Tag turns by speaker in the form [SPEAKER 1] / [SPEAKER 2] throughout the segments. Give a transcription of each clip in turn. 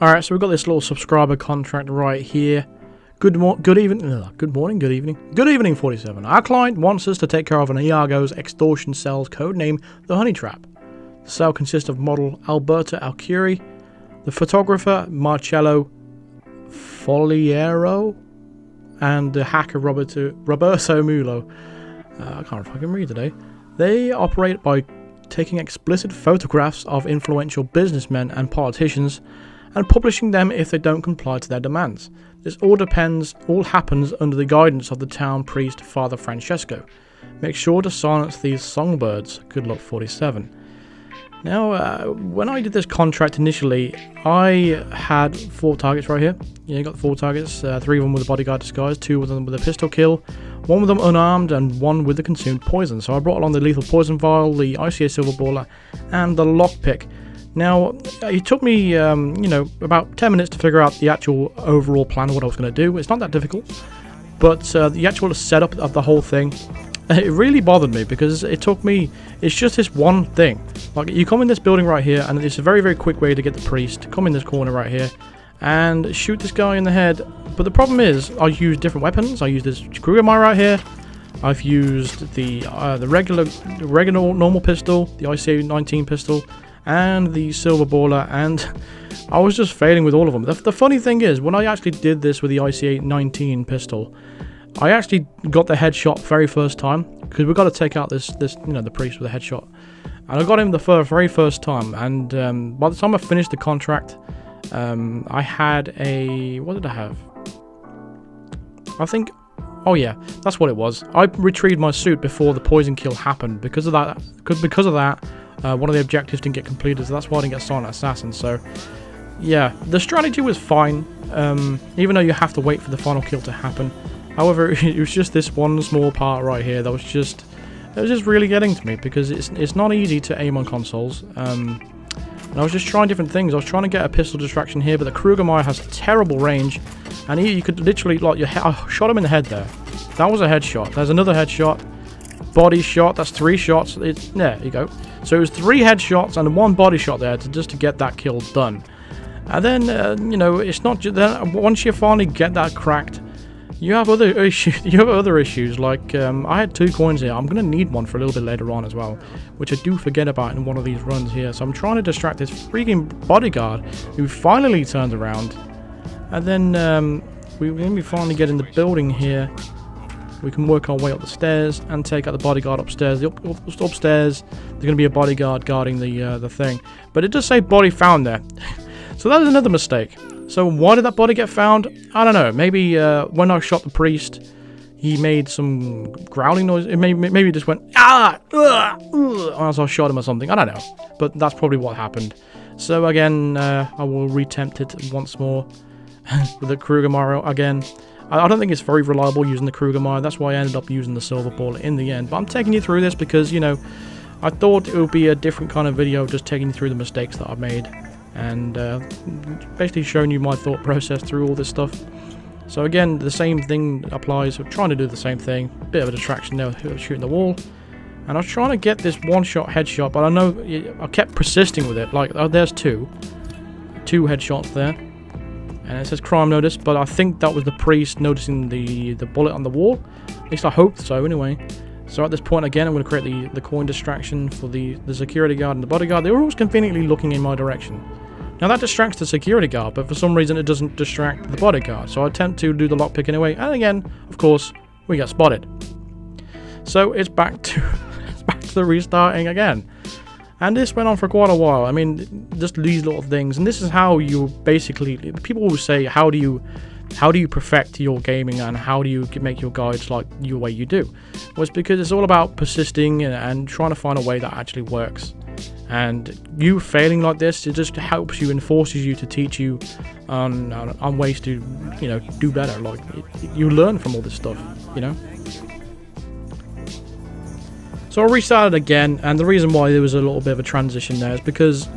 [SPEAKER 1] Alright, so we've got this little subscriber contract right here. Good evening, 47. Our client wants us to take care of an Iago's extortion cell's codename, the Honeytrap. The cell consists of model Alberta Alcuri, the photographer Marcello Foliero, and the hacker Roberto Mulo. I can't fucking read today. They operate by taking explicit photographs of influential businessmen and politicians and publishing them if they don't comply to their demands. This all happens under the guidance of the town priest, Father Francesco. Make sure to silence these songbirds. Good luck, 47. Now, when I did this contract initially, I had 4 targets right here. Yeah, you got 4 targets, 3 of them with a bodyguard disguise, 2 of them with a pistol kill, 1 with them unarmed, and 1 with the consumed poison. So I brought along the lethal poison vial, the ICA silver baller, and the lockpick. Now, it took me, about 10 minutes to figure out the actual overall plan of what I was going to do. It's not that difficult, but the actual setup of the whole thing, it really bothered me because it's just this one thing. Like, you come in this building right here, and it's a very, very quick way to get the priest. Come in this corner right here and shoot this guy in the head. But the problem is, I use different weapons. I use this Krugermeyer right here. I've used the regular normal pistol, the ICA 19 pistol, and the silver baller, and I was just failing with all of them. The funny thing is, when I actually did this with the ICA 19 pistol, I actually got the headshot very first time, because we've got to take out this the priest with a headshot, and I got him the very first time. And by the time I finished the contract, I had what did I have? I think, oh yeah, that's what it was. I retrieved my suit before the poison kill happened. Because of that, one of the objectives didn't get completed, so that's why I didn't get Silent Assassin. So yeah, the strategy was fine, even though you have to wait for the final kill to happen. However, it was just this one small part right here that was just really getting to me, because it's not easy to aim on consoles. And I was just trying different things. I was trying to get a pistol distraction here, but the Krugermeyer has terrible range, and you could literally, like, I shot him in the head there. That was a headshot. There's another headshot. Body shot. That's 3 shots. There you go. So it was 3 headshots and 1 body shot there just to get that kill done. And then it's not just then. Once you finally get that cracked, you have other issues. Like I had 2 coins here. I'm gonna need one for a little bit later on as well, which I do forget about in one of these runs here. So I'm trying to distract this freaking bodyguard who finally turns around, and then when we finally get in the building here, we can work our way up the stairs and take out the bodyguard upstairs. Upstairs, there's going to be a bodyguard guarding the thing. But it does say body found there. So that is another mistake. So why did that body get found? I don't know. Maybe when I shot the priest, he made some growling noise. Maybe he just went, ah, as I shot him or something. I don't know. But that's probably what happened. So again, I will retempt it once more with the Krugermeyer again. I don't think it's very reliable using the Krugermeyer. That's why I ended up using the silver ball in the end. But I'm taking you through this because, I thought it would be a different kind of video, just taking you through the mistakes that I've made. And basically showing you my thought process through all this stuff. So again, the same thing applies. I'm trying to do the same thing. Bit of a distraction there, shooting the wall. And I was trying to get this one-shot headshot, but I know I kept persisting with it. Like, oh, there's 2 headshots there. And it says crime notice, but I think that was the priest noticing the bullet on the wall. At least I hoped so, anyway. So at this point, again, I'm going to create the coin distraction for the security guard and the bodyguard. They were always conveniently looking in my direction. Now that distracts the security guard, but for some reason it doesn't distract the bodyguard. So I attempt to do the lockpick anyway, and again, of course, we get spotted. So it's back to the restarting again. And this went on for quite a while. I mean, just these little things. And this is how you basically... People always say, how do you perfect your gaming and how do you make your guides like your way you do? Well, it's because it's all about persisting and trying to find a way that actually works. And you failing like this, it just helps you and forces you to teach you on ways to, do better. Like, you learn from all this stuff, So I restarted again, and the reason why there was a little bit of a transition there is because,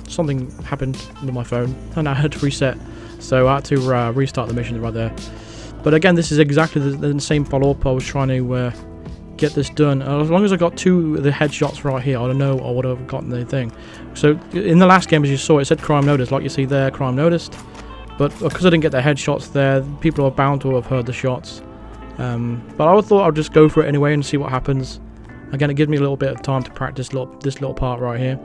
[SPEAKER 1] something happened with my phone, and I had to reset, so I had to restart the mission right there. But again, this is exactly the same follow-up. I was trying to get this done. As long as I got 2 of the headshots right here, I don't know I would have gotten the thing. So in the last game, as you saw, it said crime noticed, like you see there, crime noticed. But because I didn't get the headshots there, people are bound to have heard the shots. But I thought I'd just go for it anyway and see what happens. Again, it gives me a little bit of time to practice this little part right here.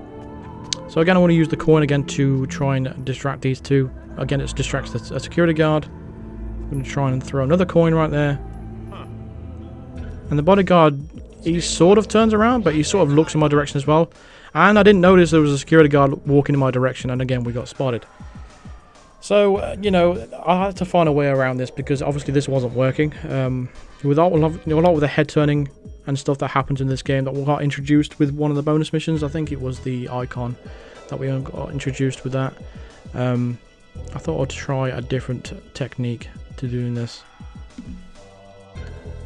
[SPEAKER 1] So again, I want to use the coin again to try and distract these 2. Again, it distracts a security guard. I'm going to try and throw another coin right there. And the bodyguard, he sort of turns around, but he sort of looks in my direction as well. And I didn't notice there was a security guard walking in my direction, and again, we got spotted. So, you know, I had to find a way around this because obviously this wasn't working. With a lot with the head turning and stuff that happens in this game that got introduced with one of the bonus missions. I think it was the icon that we got introduced with that. I thought I'd try a different technique to doing this.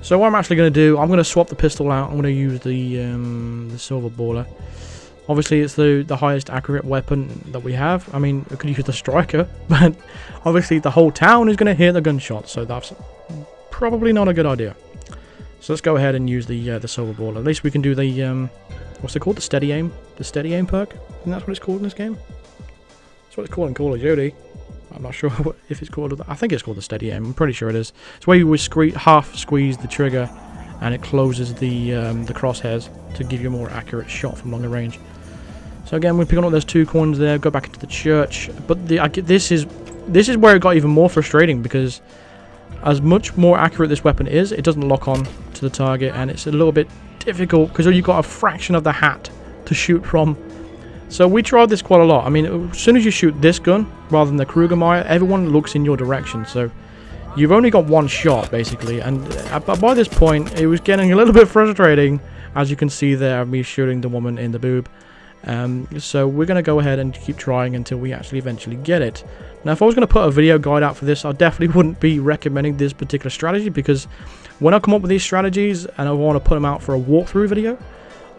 [SPEAKER 1] So what I'm actually going to do, I'm going to swap the pistol out. I'm going to use the silver baller. Obviously, it's the highest accurate weapon that we have. I mean, I could use the striker, but obviously the whole town is going to hear the gunshot, so that's probably not a good idea. So let's go ahead and use the silver baller. At least we can do the what's it called? The steady aim. The steady aim perk. And that's what it's called in this game. That's what it's called in Call of Duty. I'm not sure if it's called. I think it's called the steady aim. I'm pretty sure it is. It's where you half squeeze the trigger, and it closes the crosshairs to give you a more accurate shot from longer range. So again, we're picking up those 2 coins there. Go back into the church. But this is where it got even more frustrating because as much more accurate this weapon is, it doesn't lock on to the target, and it's a little bit difficult because you've got a fraction of the hat to shoot from. So we tried this quite a lot. I mean, as soon as you shoot this gun rather than the Krügermeier, everyone looks in your direction. So you've only got 1 shot basically, and by this point, it was getting a little bit frustrating, as you can see there, me shooting the woman in the boob. So we're going to go ahead and keep trying until we actually eventually get it. Now, if I was going to put a video guide out for this, I definitely wouldn't be recommending this particular strategy, because when I come up with these strategies and I want to put them out for a walkthrough video,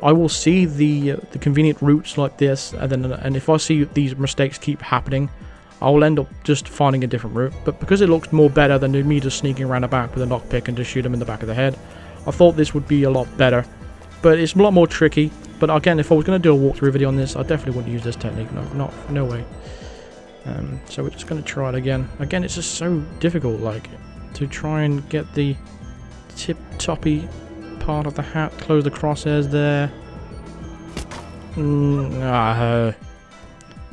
[SPEAKER 1] I will see the convenient routes like this, and if I see these mistakes keep happening, I will end up just finding a different route. But because it looks more better than me just sneaking around the back with a lockpick and just shoot them in the back of the head, I thought this would be a lot better. But it's a lot more tricky. But again, if I was going to do a walkthrough video on this, I definitely wouldn't use this technique. No way. So we're just going to try it again. Again, it's just so difficult, like, to try and get the tip-toppy part of the hat, close the crosshairs there.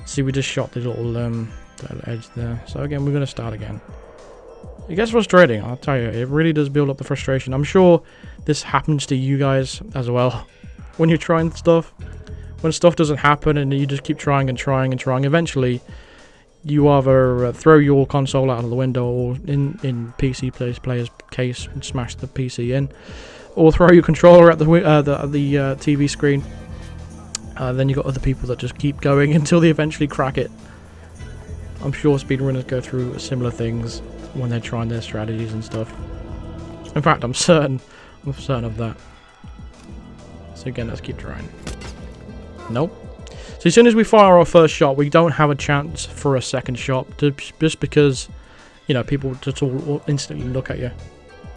[SPEAKER 1] See, we just shot the little edge there. So again, we're going to start again. It gets frustrating, I'll tell you. It really does build up the frustration. I'm sure this happens to you guys as well. When you're trying stuff, when stuff doesn't happen and you just keep trying and trying and trying, eventually you either throw your console out of the window, or in PC player's case, smash the PC in, or throw your controller at the TV screen. Then you've got other people that just keep going until they eventually crack it. I'm sure speedrunners go through similar things when they're trying their strategies and stuff. In fact, I'm certain of that. So again, let's keep trying. Nope. So as soon as we fire our first shot, we don't have a chance for a second shot, just because, you know, people just all instantly look at you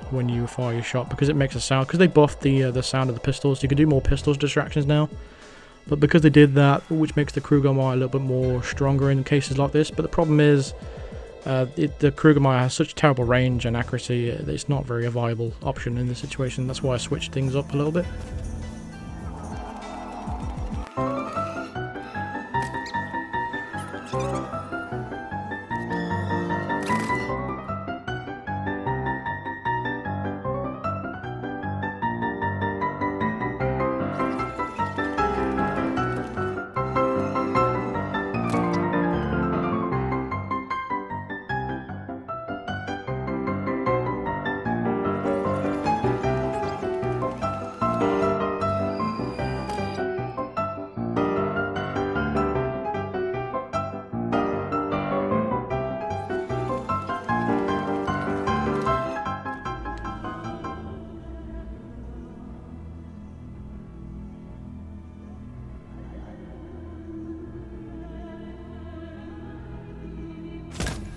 [SPEAKER 1] when you fire your shot, because it makes a sound. Because they buffed the sound of the pistols, you can do more pistols distractions now. But because they did that, which makes the Krügermeier a little bit more stronger in cases like this. But the problem is, the Krügermeier has such terrible range and accuracy, it's not very a viable option in this situation. That's why I switched things up a little bit.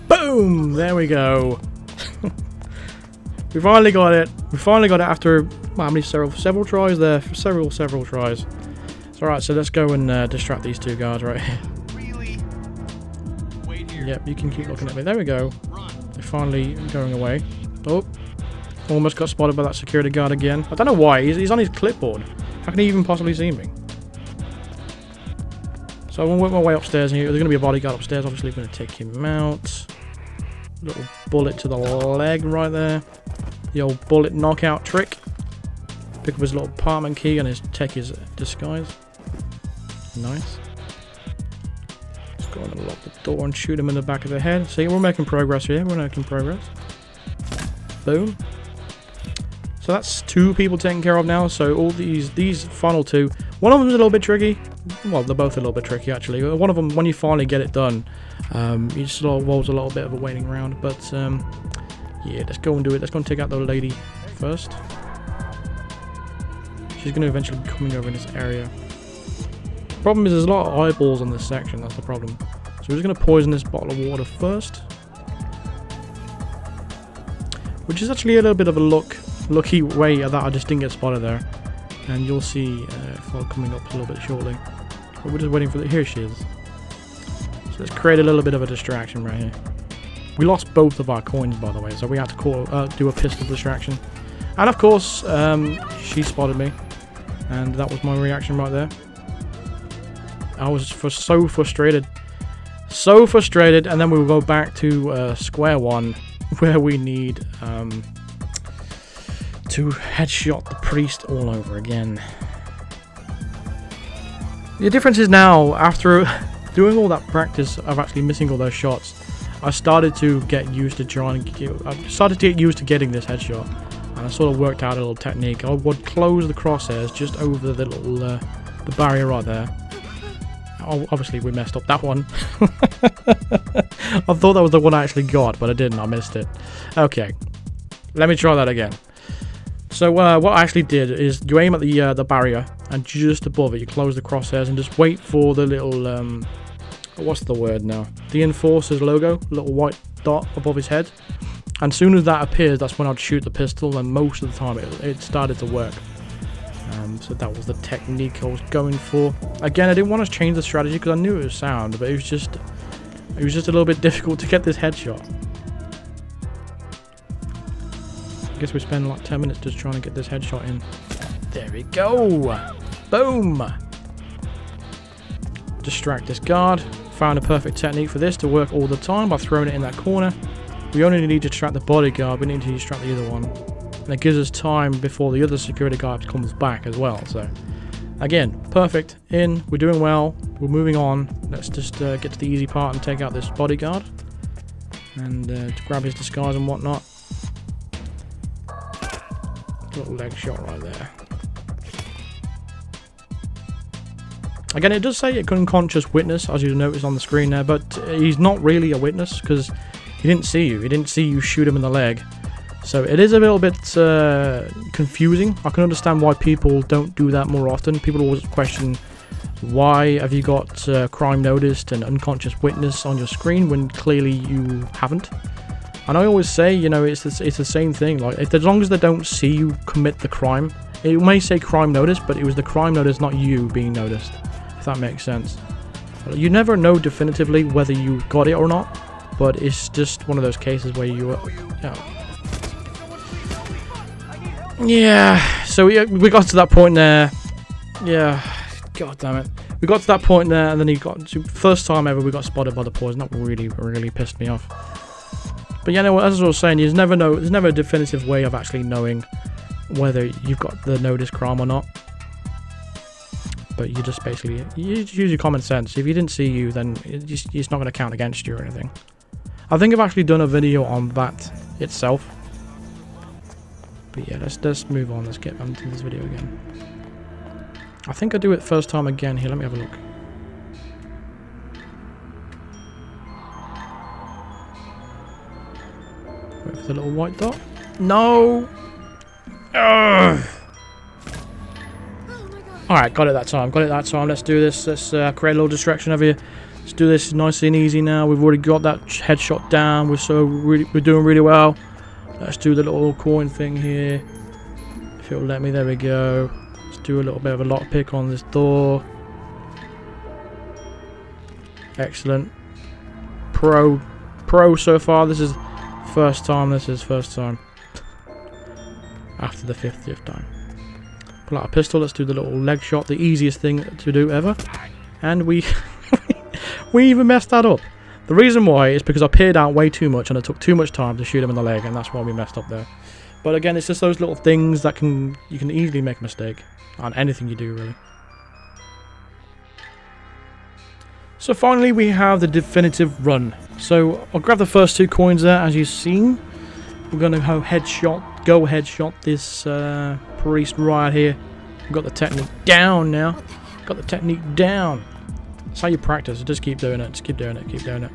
[SPEAKER 1] Boom! There we go. We finally got it. We finally got it after, well, how many, several tries there. Several tries. It's alright, so let's go and distract these two guards right here. Yep, you can keep looking at me. There we go. They're finally going away. Oh, almost got spotted by that security guard again. I don't know why. He's on his clipboard. How can he even possibly see me? So I'm going to work my way upstairs here. There's going to be a bodyguard upstairs. Obviously, I'm going to take him out. Little bullet to the leg right there. The old bullet knockout trick. Pick up his little apartment key and take his disguise. Nice. Let's go and lock the door and shoot him in the back of the head. See, we're making progress here. We're making progress. Boom. So that's 2 people taken care of now. So all these final 2. One of them is a little bit tricky. Well, they're both a little bit tricky actually. One of them, when you finally get it done, you sort of involves a little bit of a waiting round. But yeah, let's go and do it. Let's go and take out the lady first. She's going to eventually be coming over in this area. Problem is, there's a lot of eyeballs on this section. That's the problem. So we're just going to poison this bottle of water first, which is actually a little bit of a lucky way that I just didn't get spotted there. And you'll see fog coming up a little bit shortly. But we're just waiting for the... Here she is. So let's create a little bit of a distraction right here. We lost both of our coins, by the way, so we had to do a pistol distraction. And of course, she spotted me. And that was my reaction right there. I was so frustrated. So frustrated, and then we will go back to square one, where we need to headshot the priest all over again. The difference is now, after doing all that practice of actually missing all those shots, I started to get used to getting this headshot, and I sort of worked out a little technique. I would close the crosshairs just over the little the barrier right there. Oh, obviously we messed up that one. I thought that was the one I actually got, but I didn't. I missed it. Okay, let me try that again. So what I actually did is you aim at the barrier, and just above it you close the crosshairs and just wait for the little what's the word now? The Enforcer's logo, little white dot above his head. And as soon as that appears, that's when I'd shoot the pistol, and most of the time it started to work. So that was the technique I was going for. Again, I didn't want to change the strategy because I knew it was sound, but it was just a little bit difficult to get this headshot. I guess we spent like 10 minutes just trying to get this headshot in. There we go. Boom. Distract this guard. Found a perfect technique for this to work all the time by throwing it in that corner. We only need to distract the bodyguard, we need to distract the other one. And it gives us time before the other security guard comes back as well. So, again, perfect. In, we're doing well, we're moving on. Let's just get to the easy part and take out this bodyguard. And to grab his disguise and whatnot. Little leg shot right there. Again, it does say unconscious witness, as you notice on the screen there, but he's not really a witness because he didn't see you. He didn't see you shoot him in the leg. So it is a little bit confusing. I can understand why people don't do that more often. People always question, why have you got crime noticed and unconscious witness on your screen when clearly you haven't? And I always say, you know, it's the same thing. Like, as long as they don't see you commit the crime, it may say crime noticed, but it was the crime notice, not you being noticed. If that makes sense. You never know definitively whether you got it or not, but it's just one of those cases where you yeah, so we got to that point there. Yeah, god damn it. We got to that point there, and then he got to, first time ever we got spotted by the poison. That really pissed me off. But yeah, no, as I was saying, there's never a definitive way of actually knowing whether you've got the notice crime or not. But you just basically use your common sense. If he didn't see you, then it's not going to count against you or anything. I think I've actually done a video on that itself. But yeah, let's move on. Let's get into this video again. I think I do it first time again here. Let me have a look. Wait for the little white dot. No! Ugh. Alright, got it that time. Let's do this. Let's create a little distraction over here. Let's do this nice and easy now. We've already got that headshot down. We're doing really well. Let's do the little coin thing here. If it'll let me, there we go. Let's do a little bit of a lockpick on this door. Excellent. Pro so far. This is first time. After the 50th time. Pull out a pistol. Let's do the little leg shot. The easiest thing to do ever. And we even messed that up. The reason why is because I peered out way too much and it took too much time to shoot him in the leg, and that's why we messed up there. But again, it's just those little things that you can easily make a mistake on anything you do, really. So finally we have the definitive run. So I'll grab the first 2 coins there, as you've seen. We're going to go headshot this priest right here. We've got the technique down now. Got the technique down. That's how you practice. Just keep doing it. Just keep doing it. Keep doing it.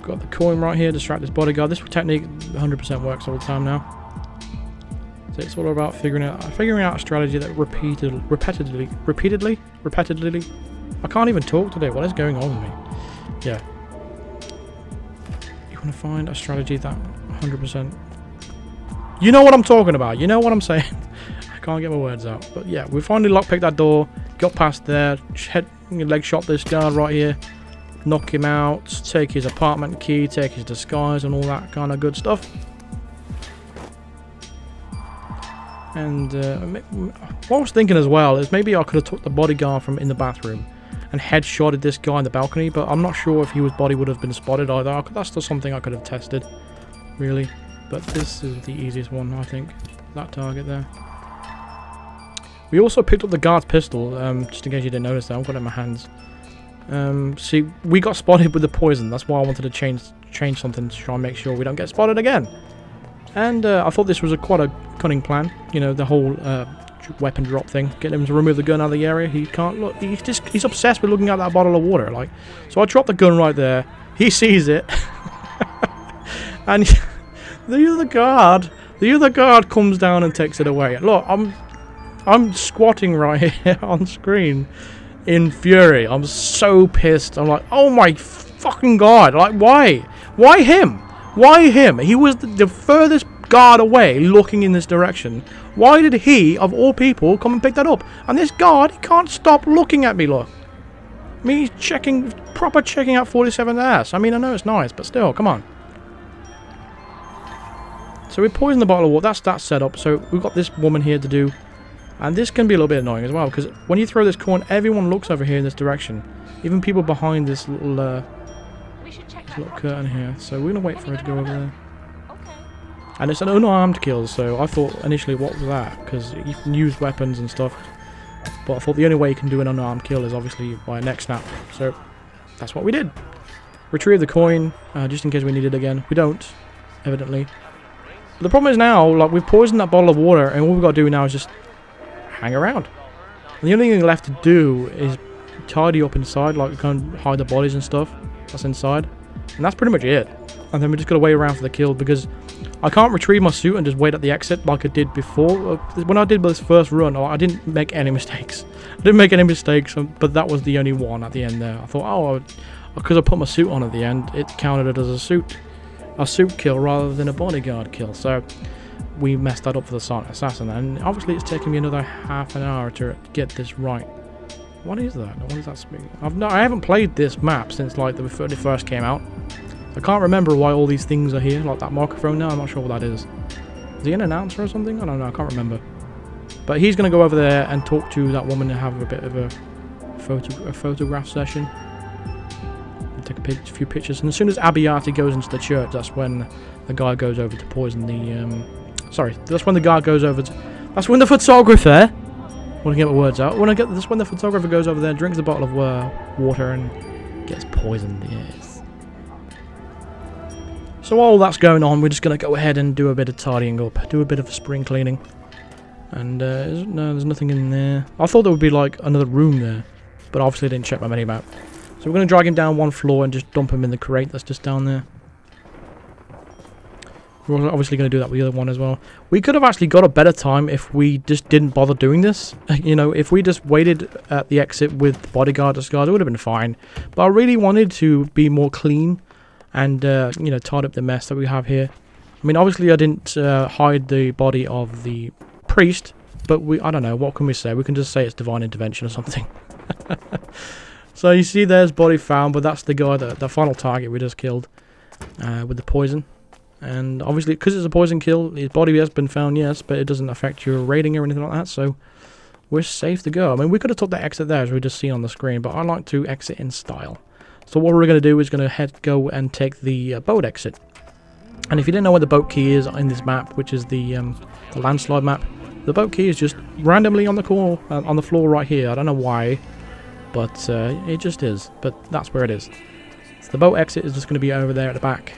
[SPEAKER 1] Got the coin right here. Distract this bodyguard. This technique 100% works all the time now. So it's all about figuring out a strategy that repeatedly. I can't even talk today. What is going on with me? Yeah. You want to find a strategy that 100%. You know what I'm talking about. You know what I'm saying. I can't get my words out. But yeah, we finally lockpicked that door. Got past there. Leg shot this guard right here. Knock him out. Take his apartment key. Take his disguise and all that kind of good stuff. And what I was thinking as well is maybe I could have took the bodyguard from in the bathroom and headshotted this guy in the balcony, but I'm not sure if his body would have been spotted either. That's still something I could have tested, really. But this is the easiest one, I think. That target there. We also picked up the guard's pistol, just in case you didn't notice that. I've got it in my hands. See, we got spotted with the poison. That's why I wanted to change something to try and make sure we don't get spotted again. And I thought this was quite a cunning plan. You know, the whole weapon drop thing. Get him to remove the gun out of the area. He can't look. He's obsessed with looking at that bottle of water. Like, so I dropped the gun right there. He sees it, and the other guard comes down and takes it away. Look, I'm squatting right here on screen in fury. I'm so pissed. I'm like, oh my fucking god! Like, why? Why him? Why him? He was the furthest guard away looking in this direction. Why did he, of all people, come and pick that up? And this guard, he can't stop looking at me, look. I mean, he's proper checking out 47's ass. I mean, I know it's nice, but still, come on. So we poisoned the bottle of water. That's that setup. So we've got this woman here to do. And this can be a little bit annoying as well, because when you throw this coin, everyone looks over here in this direction. Even people behind this little curtain here. So we're going to wait for her to go over there. And it's an unarmed kill, so I thought initially, what was that? Because you can use weapons and stuff. But I thought the only way you can do an unarmed kill is obviously by a neck snap. So that's what we did. Retrieve the coin, just in case we need it again. We don't, evidently. But the problem is now, like, we've poisoned that bottle of water, and all we've got to do now is just hang around. And the only thing left to do is tidy up inside, like kind of hide the bodies and stuff that's inside. And that's pretty much it. And then we just got to wait around for the kill, because I can't retrieve my suit and just wait at the exit like I did before. When I did this first run, I didn't make any mistakes. But that was the only one at the end there. I thought, oh, because I put my suit on at the end, it counted it as a suit kill rather than a bodyguard kill. So we messed that up for the silent assassin, and obviously it's taken me another half an hour to get this right. What is that? What does that speak? I haven't played this map since like the first came out. I can't remember why all these things are here, like that microphone now. I'm not sure what that is. Is he an announcer or something? I don't know. I can't remember. But he's going to go over there and talk to that woman and have a bit of a photograph session. And take a few pictures. And as soon as Abiyati goes into the church, that's when the guy goes over to poison the... that's when the guy goes over to... That's when the photographer... I want to get my words out. That's when the photographer goes over there, drinks a bottle of water and gets poisoned. Yes. So while that's going on, we're just going to go ahead and do a bit of tidying up, do a bit of spring cleaning. And no, there's nothing in there. I thought there would be like another room there, but obviously I didn't check my minimap. So we're going to drag him down one floor and just dump him in the crate that's just down there. We're obviously going to do that with the other one as well. We could have actually got a better time if we just didn't bother doing this. You know, if we just waited at the exit with the bodyguard disguise, it would have been fine. But I really wanted to be more clean and you know, tied up the mess that we have here. I mean, obviously I didn't hide the body of the priest, but I don't know, what can we say? We can just say it's divine intervention or something. So you see there's body found, but that's the guy, the final target we just killed with the poison. And obviously, because it's a poison kill, his body has been found, yes, but it doesn't affect your rating or anything like that, so we're safe to go. I mean, we could have took that exit there, as we just seen on the screen, but I like to exit in style. So what we're going to do is going to go and take the boat exit. And if you didn't know where the boat key is in this map, which is the landslide map, the boat key is just randomly on the corner, on the floor right here. I don't know why, but it just is. But that's where it is. So the boat exit is just going to be over there at the back.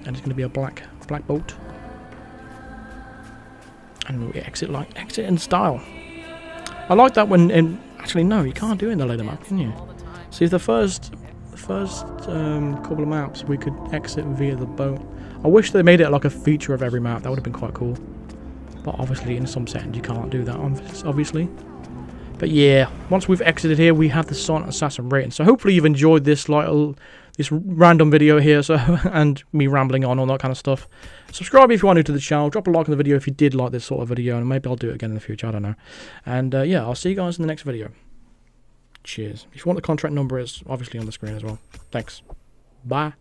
[SPEAKER 1] And it's going to be a black boat. And we exit in style. I like that when actually no, you can't do it in the later map, can you? See, the first couple of maps we could exit via the boat. I wish they made it like a feature of every map. That would have been quite cool. But obviously in some settings you can't do that, obviously. But yeah, once we've exited here, we have the Silent Assassin rating. So hopefully you've enjoyed this this random video here, and me rambling on, all that kind of stuff. Subscribe if you are new to the channel. Drop a like on the video if you did like this sort of video, and maybe I'll do it again in the future. I don't know. And yeah, I'll see you guys in the next video. Cheers. If you want the contract number, it's obviously on the screen as well. Thanks. Bye.